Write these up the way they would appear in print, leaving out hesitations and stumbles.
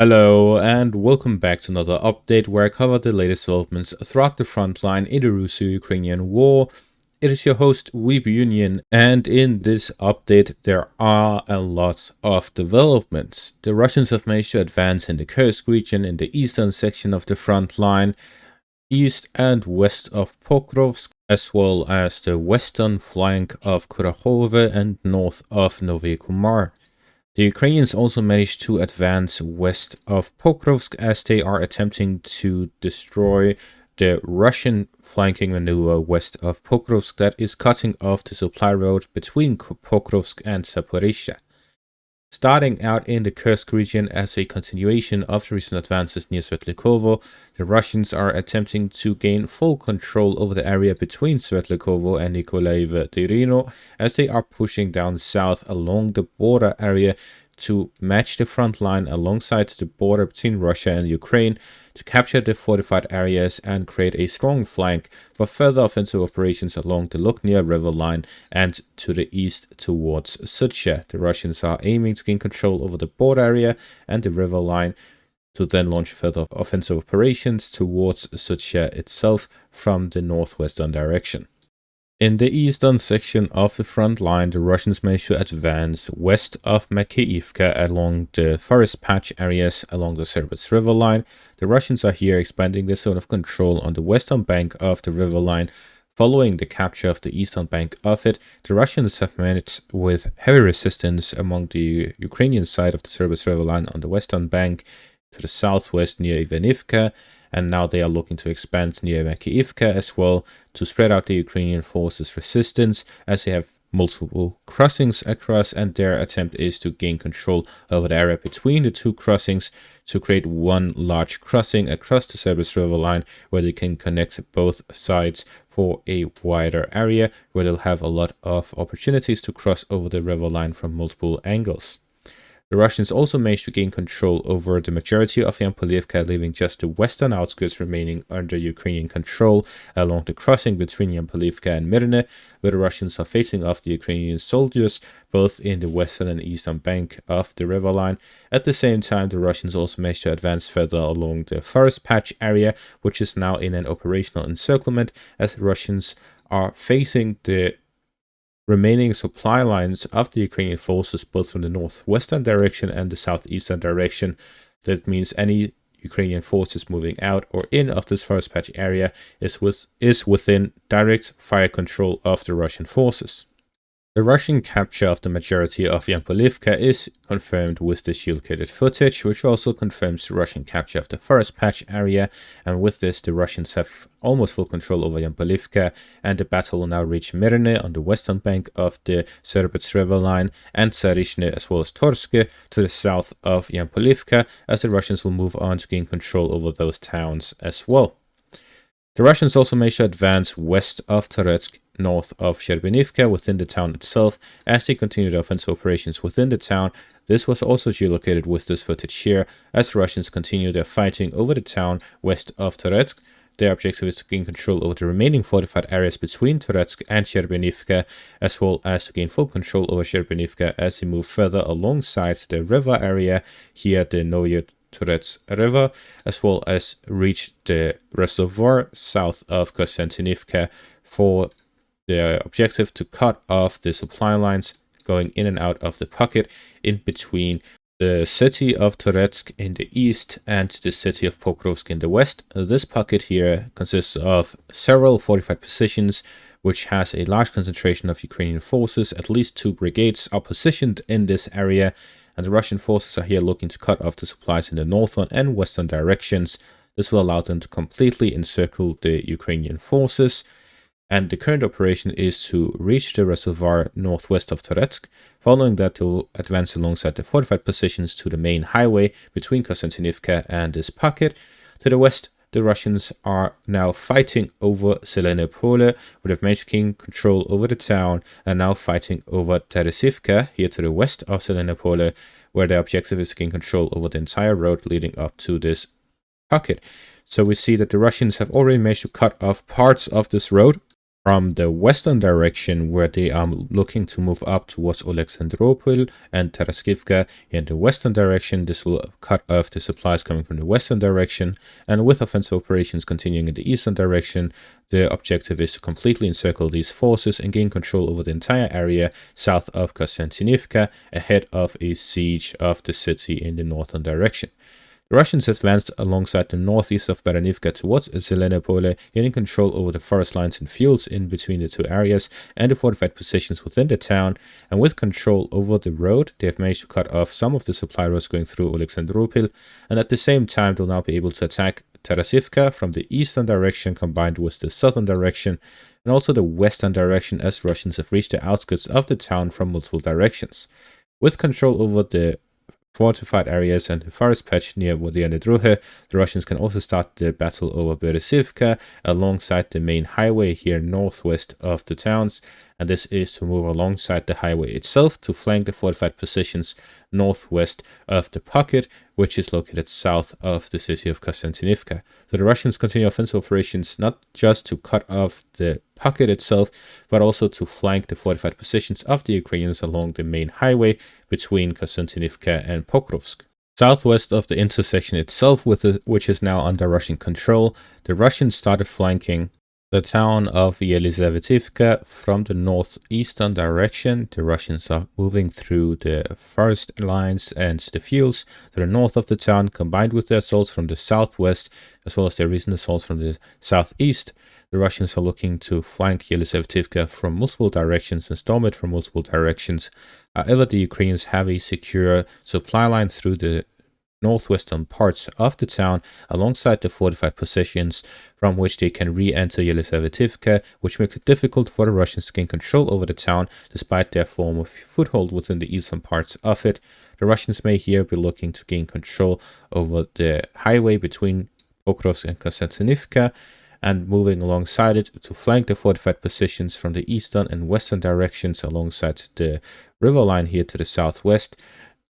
Hello and welcome back to another update where I cover the latest developments throughout the front line in the Russo-Ukrainian war. It is your host Union, and in this update there are a lot of developments. The Russians have managed to advance in the Kursk region in the eastern section of the front line, east and west of Pokrovsk, as well as the western flank of Kurakhove and north of Novy Kumar. The Ukrainians also managed to advance west of Pokrovsk as they are attempting to destroy the Russian flanking maneuver west of Pokrovsk that is cutting off the supply road between Pokrovsk and Zaporizhzhia. Starting out in the Kursk region as a continuation of the recent advances near Svetlikovo, the Russians are attempting to gain full control over the area between Svetlikovo and Nikolaevo-Dyrino as they are pushing down south along the border area to match the front line alongside the border between Russia and Ukraine to capture the fortified areas and create a strong flank for further offensive operations along the Luknia river line and to the east towards Sudzha. The Russians are aiming to gain control over the border area and the river line to then launch further offensive operations towards Sudzha itself from the northwestern direction. In the eastern section of the front line, the Russians managed to advance west of Makeivka along the forest patch areas along the Serbets river line. The Russians are here expanding their zone of control on the western bank of the river line. Following the capture of the eastern bank of it, the Russians have managed with heavy resistance among the Ukrainian side of the Serbets river line on the western bank to the southwest near Ivanivka, and now they are looking to expand near Makeivka as well to spread out the Ukrainian forces' resistance as they have multiple crossings across, and their attempt is to gain control over the area between the two crossings to create one large crossing across the Serbets river line where they can connect both sides for a wider area where they'll have a lot of opportunities to cross over the river line from multiple angles. The Russians also managed to gain control over the majority of Yampolivka, leaving just the western outskirts remaining under Ukrainian control along the crossing between Yampolivka and Mirne, where the Russians are facing off the Ukrainian soldiers both in the western and eastern bank of the river line. At the same time, the Russians also managed to advance further along the forest patch area, which is now in an operational encirclement as the Russians are facing the remaining supply lines of the Ukrainian forces both from the northwestern direction and the southeastern direction. That means any Ukrainian forces moving out or in of this forest patch area is within direct fire control of the Russian forces. The Russian capture of the majority of Yampolivka is confirmed with the shield-coated footage, which also confirms the Russian capture of the forest patch area, and with this the Russians have almost full control over Yampolivka, and the battle will now reach Mirne on the western bank of the Serbets river line and Tsarishne as well as Torske to the south of Yampolivka, as the Russians will move on to gain control over those towns as well. The Russians also managed to advance west of Donetsk, north of Shcherbinivka within the town itself as they continued offensive operations within the town. This was also geolocated with this footage here as the Russians continue their fighting over the town west of Donetsk. Their objective is to gain control over the remaining fortified areas between Donetsk and Shcherbinivka, as well as to gain full control over Shcherbinivka as they move further alongside the river area here, the Noye Turets River, as well as reach the reservoir south of Konstantinivka for the objective to cut off the supply lines going in and out of the pocket in between the city of Donetsk in the east and the city of Pokrovsk in the west. This pocket here consists of several fortified positions, which has a large concentration of Ukrainian forces. At least 2 brigades are positioned in this area, and the Russian forces are here looking to cut off the supplies in the northern and western directions. This will allow them to completely encircle the Ukrainian forces. And the current operation is to reach the reservoir northwest of Donetsk. Following that, they will advance alongside the fortified positions to the main highway between Konstantinivka and this pocket. To the west, the Russians are now fighting over Zelene Pole, where they've managed to gain control over the town, and now fighting over Teresivka, here to the west of Zelene Pole, where their objective is to gain control over the entire road leading up to this pocket. So we see that the Russians have already managed to cut off parts of this road, From the western direction, where they are looking to move up towards Alexandropol and Taraskivka, in the western direction, this will cut off the supplies coming from the western direction. And with offensive operations continuing in the eastern direction, the objective is to completely encircle these forces and gain control over the entire area south of Konstantinivka ahead of a siege of the city in the northern direction. The Russians advanced alongside the northeast of Baranivka towards Zelenopole, gaining control over the forest lines and fields in between the two areas and the fortified positions within the town, and with control over the road, they have managed to cut off some of the supply roads going through Alexandropol, and at the same time they'll now be able to attack Tarasivka from the eastern direction combined with the southern direction, and also the western direction as Russians have reached the outskirts of the town from multiple directions. With control over the fortified areas and the forest patch near Vodiane Druhe, the Russians can also start the battle over Beresivka alongside the main highway here northwest of the towns, and this is to move alongside the highway itself to flank the fortified positions northwest of the pocket, which is located south of the city of Konstantinivka. So the Russians continue offensive operations not just to cut off the pocket itself, but also to flank the fortified positions of the Ukrainians along the main highway between Konstantinivka and Pokrovsk. Southwest of the intersection itself, which is now under Russian control, the Russians started flanking the town of Yelizavetivka from the northeastern direction. The Russians are moving through the forest lines and the fields to the north of the town, combined with their assaults from the southwest, as well as their recent assaults from the southeast. The Russians are looking to flank Yelizavetivka from multiple directions and storm it from multiple directions. However, the Ukrainians have a secure supply line through the northwestern parts of the town alongside the fortified positions from which they can re-enter Yelizavetivka, which makes it difficult for the Russians to gain control over the town despite their former foothold within the eastern parts of it. The Russians may here be looking to gain control over the highway between Pokrovsk and Konstantinivka and moving alongside it to flank the fortified positions from the eastern and western directions alongside the river line here to the southwest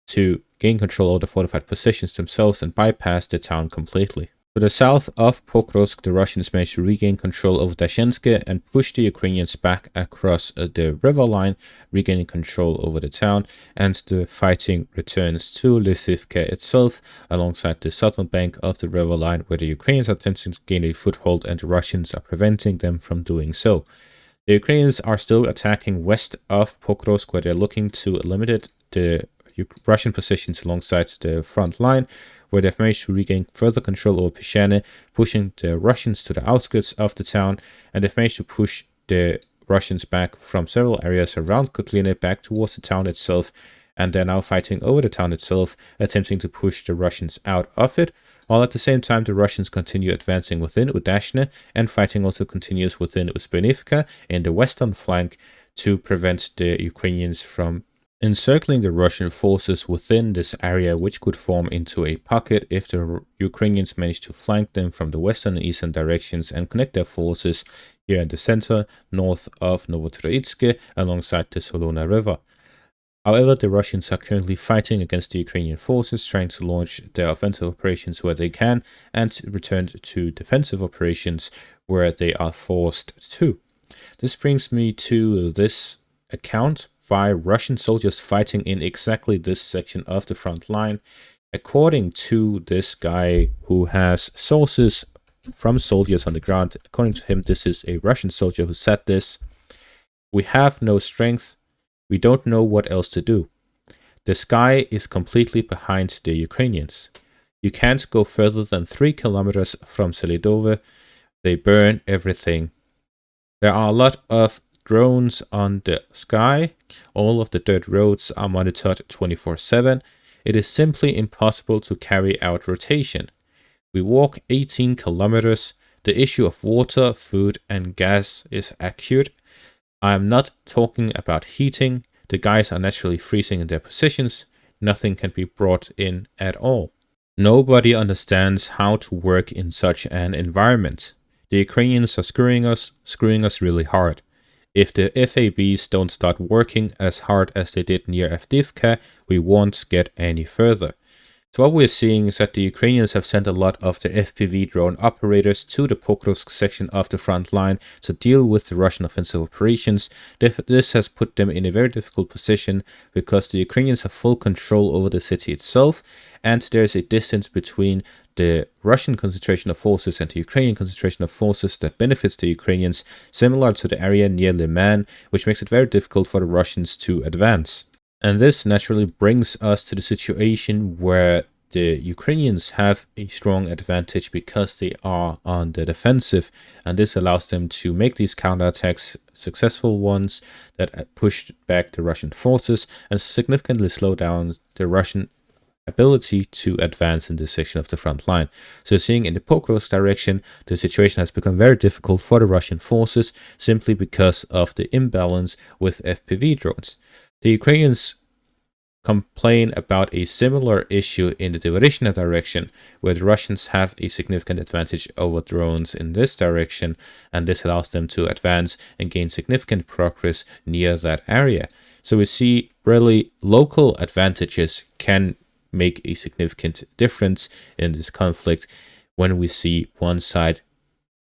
to gain control of the fortified positions themselves and bypass the town completely. To the south of Pokrovsk, the Russians managed to regain control over Dashensk and push the Ukrainians back across the river line, regaining control over the town, and the fighting returns to Lysivka itself alongside the southern bank of the river line, where the Ukrainians are attempting to gain a foothold and the Russians are preventing them from doing so. The Ukrainians are still attacking west of Pokrovsk, where they're looking to eliminate the Russian positions alongside the front line, where they've managed to regain further control over Pishane, pushing the Russians to the outskirts of the town, and they've managed to push the Russians back from several areas around Kotline back towards the town itself, and they're now fighting over the town itself, attempting to push the Russians out of it, while at the same time the Russians continue advancing within Udashne, and fighting also continues within Usprenivka in the western flank to prevent the Ukrainians from encircling the Russian forces within this area, which could form into a pocket if the Ukrainians manage to flank them from the western and eastern directions and connect their forces here in the center, north of Novotroitsk, alongside the Solona River. However, the Russians are currently fighting against the Ukrainian forces, trying to launch their offensive operations where they can and return to defensive operations where they are forced to. This brings me to this account by Russian soldiers fighting in exactly this section of the front line. According to this guy who has sources from soldiers on the ground, according to him, this is a Russian soldier who said this: "We have no strength. We don't know what else to do. The sky is completely behind the Ukrainians. You can't go further than 3 kilometers from Selidove. They burn everything. There are a lot of drones on the sky. All of the dirt roads are monitored 24/7. It is simply impossible to carry out rotation. We walk 18 kilometers. The issue of water, food, and gas is acute. I am not talking about heating. The guys are naturally freezing in their positions. Nothing can be brought in at all. Nobody understands how to work in such an environment. The Ukrainians are screwing us really hard. If the FABs don't start working as hard as they did near Avdiivka, we won't get any further. So what we're seeing is that the Ukrainians have sent a lot of their FPV drone operators to the Pokrovsk section of the front line to deal with the Russian offensive operations. This has put them in a very difficult position because the Ukrainians have full control over the city itself, and there's a distance between the Russian concentration of forces and the Ukrainian concentration of forces that benefits the Ukrainians, similar to the area near Liman, which makes it very difficult for the Russians to advance. And this naturally brings us to the situation where the Ukrainians have a strong advantage because they are on the defensive, and this allows them to make these counterattacks successful ones that push back the Russian forces and significantly slow down the Russian ability to advance in this section of the front line. So seeing in the Pokrovsk direction, the situation has become very difficult for the Russian forces simply because of the imbalance with FPV drones. The Ukrainians complain about a similar issue in the Dvorishna direction, where the Russians have a significant advantage over drones in this direction, and this allows them to advance and gain significant progress near that area. So we see really local advantages can make a significant difference in this conflict when we see one side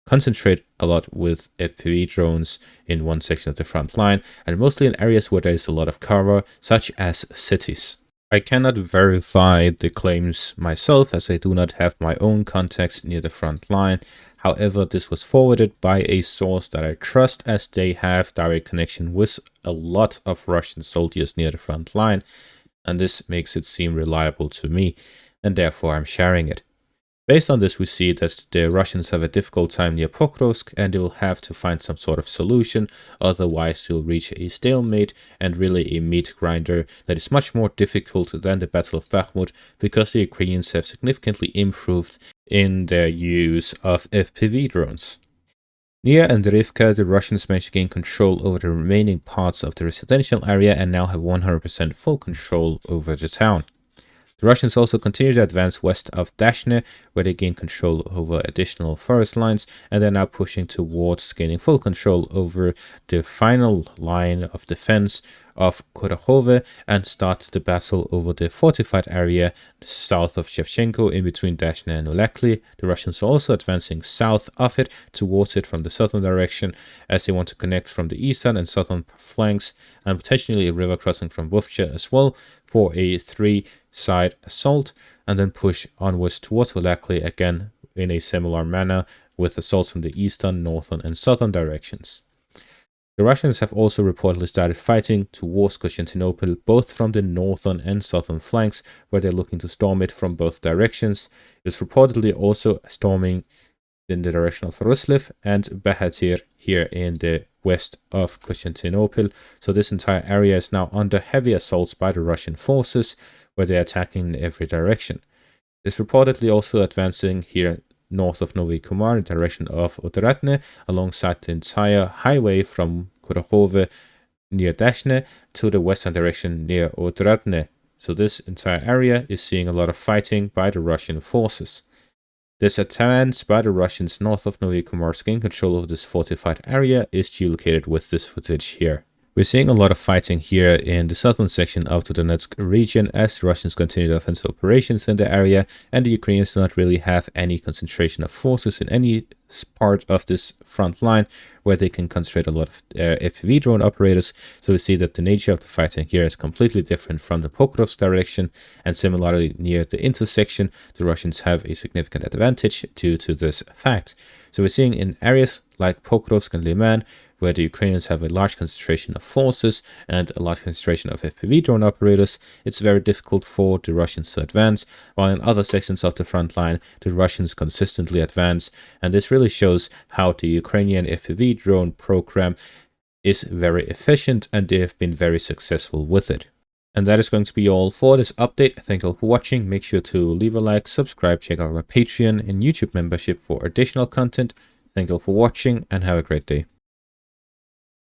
concentrate a lot with FPV drones in one section of the front line, and mostly in areas where there is a lot of cover, such as cities. I cannot verify the claims myself, as I do not have my own contacts near the front line. However, this was forwarded by a source that I trust, as they have direct connection with a lot of Russian soldiers near the front line, and this makes it seem reliable to me, and therefore I'm sharing it. Based on this, we see that the Russians have a difficult time near Pokrovsk, and they will have to find some sort of solution, otherwise they'll reach a stalemate and really a meat grinder that is much more difficult than the Battle of Bakhmut, because the Ukrainians have significantly improved in their use of FPV drones. Near Andrivka, the Russians managed to gain control over the remaining parts of the residential area and now have 100% full control over the town. The Russians also continue to advance west of Dashne, where they gain control over additional forest lines, and they're now pushing towards gaining full control over the final line of defense of Korokhove and start the battle over the fortified area south of Shevchenko in between Dashne and Ulekli. The Russians are also advancing south of it towards it from the southern direction, as they want to connect from the eastern and southern flanks and potentially a river crossing from Vovcha as well for a three-side assault, and then push onwards towards Ulekli again in a similar manner with assaults from the eastern, northern and southern directions. The Russians have also reportedly started fighting towards Constantinople, both from the northern and southern flanks, where they're looking to storm it from both directions. It is reportedly also storming in the direction of Ruslev and Bahatir here in the west of Constantinople. So this entire area is now under heavy assaults by the Russian forces, where they're attacking in every direction. It's reportedly also advancing here north of Novy Kumar in the direction of Odratne, alongside the entire highway from Korokhove near Dashne to the western direction near Odratne. So this entire area is seeing a lot of fighting by the Russian forces. This advance by the Russians north of Novy Kumar to gain control of this fortified area is geolocated with this footage here. We're seeing a lot of fighting here in the southern section of the Donetsk region as the Russians continue their offensive operations in the area, and the Ukrainians do not really have any concentration of forces in any part of this front line where they can concentrate a lot of FPV drone operators. So we see that the nature of the fighting here is completely different from the Pokrovsk direction, and similarly near the intersection, the Russians have a significant advantage due to this fact. So we're seeing in areas like Pokrovsk and Liman, where the Ukrainians have a large concentration of forces and a large concentration of FPV drone operators, it's very difficult for the Russians to advance, while in other sections of the front line, the Russians consistently advance, and this really shows how the Ukrainian FPV drone program is very efficient, and they have been very successful with it. And that is going to be all for this update. Thank you all for watching. Make sure to leave a like, subscribe, check out my Patreon and YouTube membership for additional content. Thank you all for watching, and have a great day.